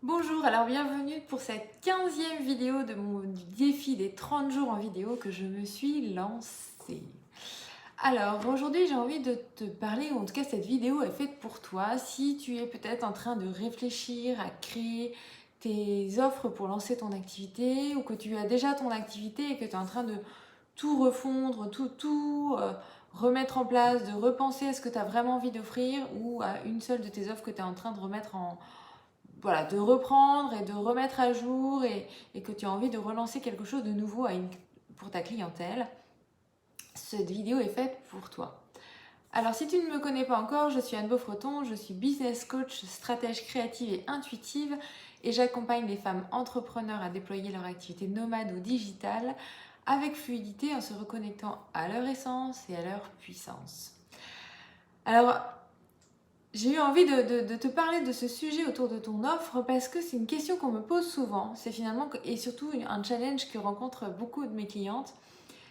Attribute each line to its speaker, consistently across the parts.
Speaker 1: Bonjour, alors bienvenue pour cette 15e vidéo du défi des 30 jours en vidéo que je me suis lancée. Alors aujourd'hui j'ai envie de te parler, ou en tout cas cette vidéo est faite pour toi, si tu es peut-être en train de réfléchir à créer tes offres pour lancer ton activité, ou que tu as déjà ton activité et que tu es en train de tout refondre, tout remettre en place, de repenser à ce que tu as vraiment envie d'offrir ou à une seule de tes offres que tu es en train de remettre voilà, de reprendre et de remettre à jour et que tu as envie de relancer quelque chose de nouveau pour ta clientèle, cette vidéo est faite pour toi. Alors si tu ne me connais pas encore, je suis Anne Beaufreton, je suis business coach, stratège créative et intuitive et j'accompagne les femmes entrepreneurs à déployer leur activité nomade ou digitale avec fluidité en se reconnectant à leur essence et à leur puissance. Alors, j'ai eu envie de te parler de ce sujet autour de ton offre parce que c'est une question qu'on me pose souvent. C'est finalement, et surtout un challenge que rencontrent beaucoup de mes clientes.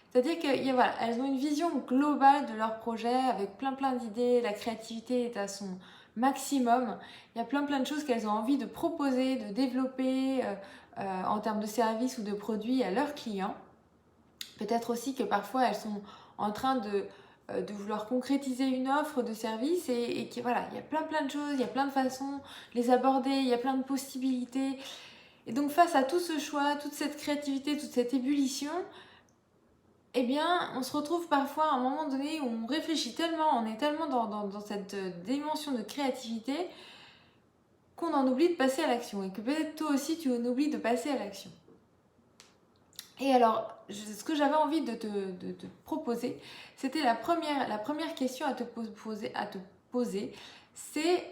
Speaker 1: C'est-à-dire qu'elles voilà, elles ont une vision globale de leur projet avec plein d'idées, la créativité est à son maximum. Il y a plein de choses qu'elles ont envie de proposer, de développer en termes de services ou de produits à leurs clients. Peut-être aussi que parfois elles sont en train de vouloir concrétiser une offre de service et qui voilà, il y a plein de choses, il y a plein de façons de les aborder, il y a plein de possibilités. Et donc face à tout ce choix, toute cette créativité, toute cette ébullition, eh bien on se retrouve parfois à un moment donné où on réfléchit tellement, on est tellement dans cette dimension de créativité qu'on en oublie de passer à l'action et que peut-être toi aussi tu en oublies de passer à l'action. Et alors, ce que j'avais envie de te proposer, c'était la première question à te poser, c'est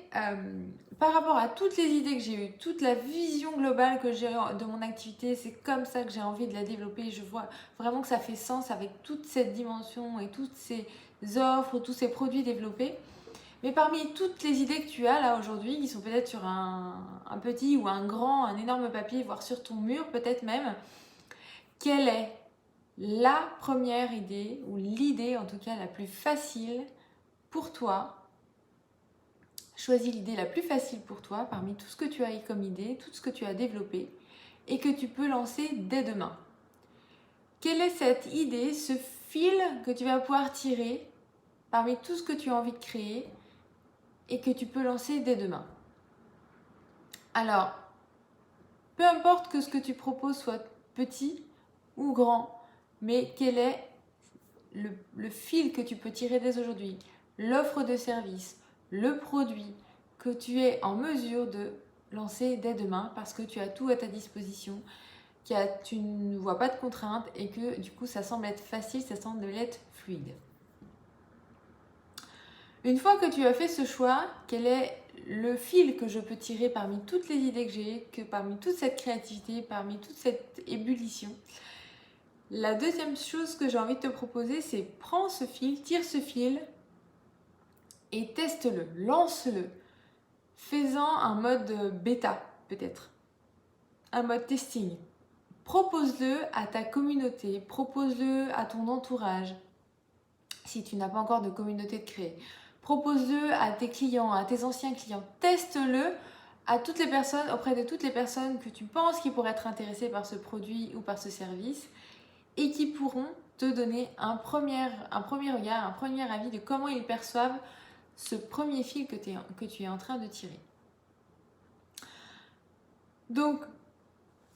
Speaker 1: par rapport à toutes les idées que j'ai eues, toute la vision globale que j'ai de mon activité, c'est comme ça que j'ai envie de la développer. Je vois vraiment que ça fait sens avec toute cette dimension et toutes ces offres, tous ces produits développés. Mais parmi toutes les idées que tu as là aujourd'hui, qui sont peut-être sur un petit ou un énorme papier, voire sur ton mur peut-être même, quelle est la première idée, ou l'idée en tout cas la plus facile pour toi? Choisis l'idée la plus facile pour toi parmi tout ce que tu as eu comme idée, tout ce que tu as développé et que tu peux lancer dès demain. Quelle est cette idée, ce fil que tu vas pouvoir tirer parmi tout ce que tu as envie de créer et que tu peux lancer dès demain? Alors, peu importe que ce que tu proposes soit petit ou grand, mais quel est le fil que tu peux tirer dès aujourd'hui, l'offre de service, le produit que tu es en mesure de lancer dès demain parce que tu as tout à ta disposition, tu ne vois pas de contraintes et que du coup ça semble être facile, ça semble être fluide. Une fois que tu as fait ce choix, quel est le fil que je peux tirer parmi toutes les idées que j'ai, que parmi toute cette créativité, parmi toute cette ébullition? La deuxième chose que j'ai envie de te proposer, c'est prends ce fil, tire ce fil et teste-le, lance-le. Fais-en un mode bêta, peut-être, un mode testing. Propose-le à ta communauté, propose-le à ton entourage, si tu n'as pas encore de communauté de créer. Propose-le à tes clients, à tes anciens clients. Teste-le à toutes les personnes, auprès de toutes les personnes que tu penses qui pourraient être intéressées par ce produit ou par ce service et qui pourront te donner un premier regard, un premier avis de comment ils perçoivent ce premier fil que tu es en train de tirer. Donc,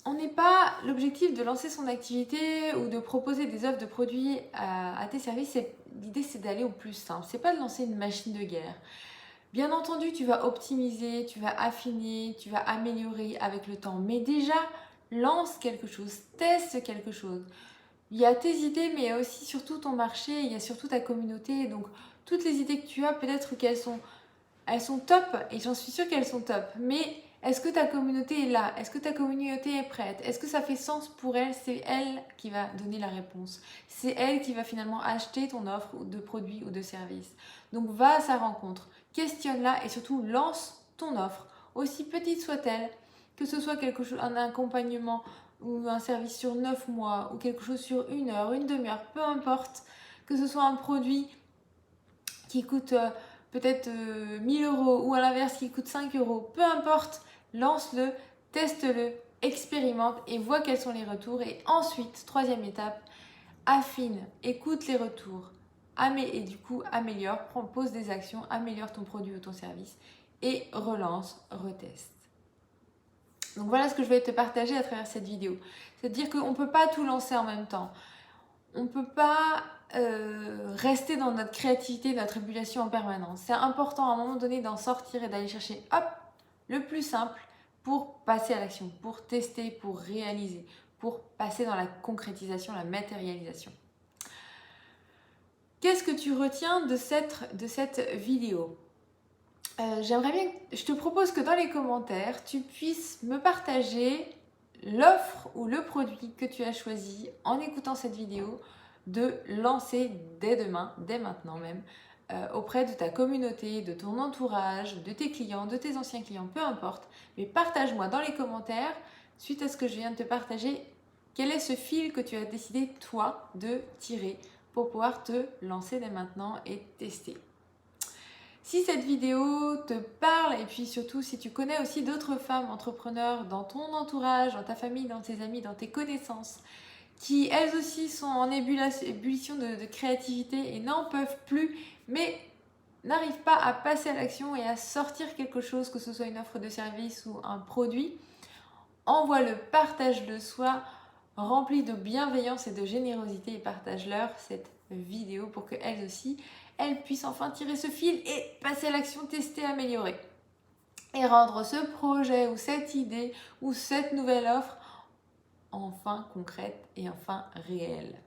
Speaker 1: on n'est pas l'objectif de lancer son activité ou de proposer des offres de produits à tes services. L'idée, c'est d'aller au plus simple. C'est pas de lancer une machine de guerre. Bien entendu, tu vas optimiser, tu vas affiner, tu vas améliorer avec le temps. Mais déjà, lance quelque chose, teste quelque chose. Il y a tes idées, mais il y a aussi surtout ton marché, il y a surtout ta communauté. Donc, toutes les idées que tu as, peut-être elles sont top, et j'en suis sûre qu'elles sont top. Mais est-ce que ta communauté est là? Est-ce que ta communauté est prête? Est-ce que ça fait sens pour elle? C'est elle qui va donner la réponse. C'est elle qui va finalement acheter ton offre de produit ou de service. Donc, va à sa rencontre, questionne-la et surtout lance ton offre, aussi petite soit-elle, que ce soit quelque chose, un accompagnement ou un service sur 9 mois ou quelque chose sur 1 heure, une demi-heure, peu importe, que ce soit un produit qui coûte peut-être 1000 € ou à l'inverse qui coûte 5 euros, peu importe lance-le, teste-le, expérimente et vois quels sont les retours. Et ensuite, troisième étape, affine, écoute les retours et du coup améliore, pose des actions, améliore ton produit ou ton service et relance, reteste. Donc voilà ce que je vais te partager à travers cette vidéo. C'est-à-dire qu'on ne peut pas tout lancer en même temps. On ne peut pas rester dans notre créativité, notre ébullition en permanence. C'est important à un moment donné d'en sortir et d'aller chercher le plus simple pour passer à l'action, pour tester, pour réaliser, pour passer dans la concrétisation, la matérialisation. Qu'est-ce que tu retiens de cette vidéo ? J'aimerais bien, je te propose que dans les commentaires, tu puisses me partager l'offre ou le produit que tu as choisi en écoutant cette vidéo de lancer dès demain, dès maintenant même, auprès de ta communauté, de ton entourage, de tes clients, de tes anciens clients, peu importe. Mais partage-moi dans les commentaires, suite à ce que je viens de te partager, quel est ce fil que tu as décidé, toi, de tirer pour pouvoir te lancer dès maintenant et tester. Si cette vidéo te parle et puis surtout si tu connais aussi d'autres femmes entrepreneurs dans ton entourage, dans ta famille, dans tes amis, dans tes connaissances, qui elles aussi sont en ébullition de créativité et n'en peuvent plus, mais n'arrivent pas à passer à l'action et à sortir quelque chose, que ce soit une offre de service ou un produit, envoie-le, partage-le, sois rempli de bienveillance et de générosité et partage-leur cette vidéo pour qu'elles aussi, elles puissent enfin tirer ce fil et passer à l'action, tester, améliorer. Et rendre ce projet ou cette idée ou cette nouvelle offre enfin concrète et enfin réelle.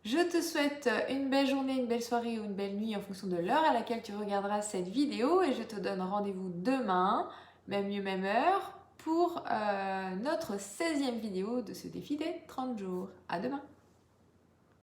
Speaker 1: Je te souhaite une belle journée, une belle soirée ou une belle nuit en fonction de l'heure à laquelle tu regarderas cette vidéo et je te donne rendez-vous demain, même lieu, même heure, pour notre 16e vidéo de ce défi des 30 jours. À demain!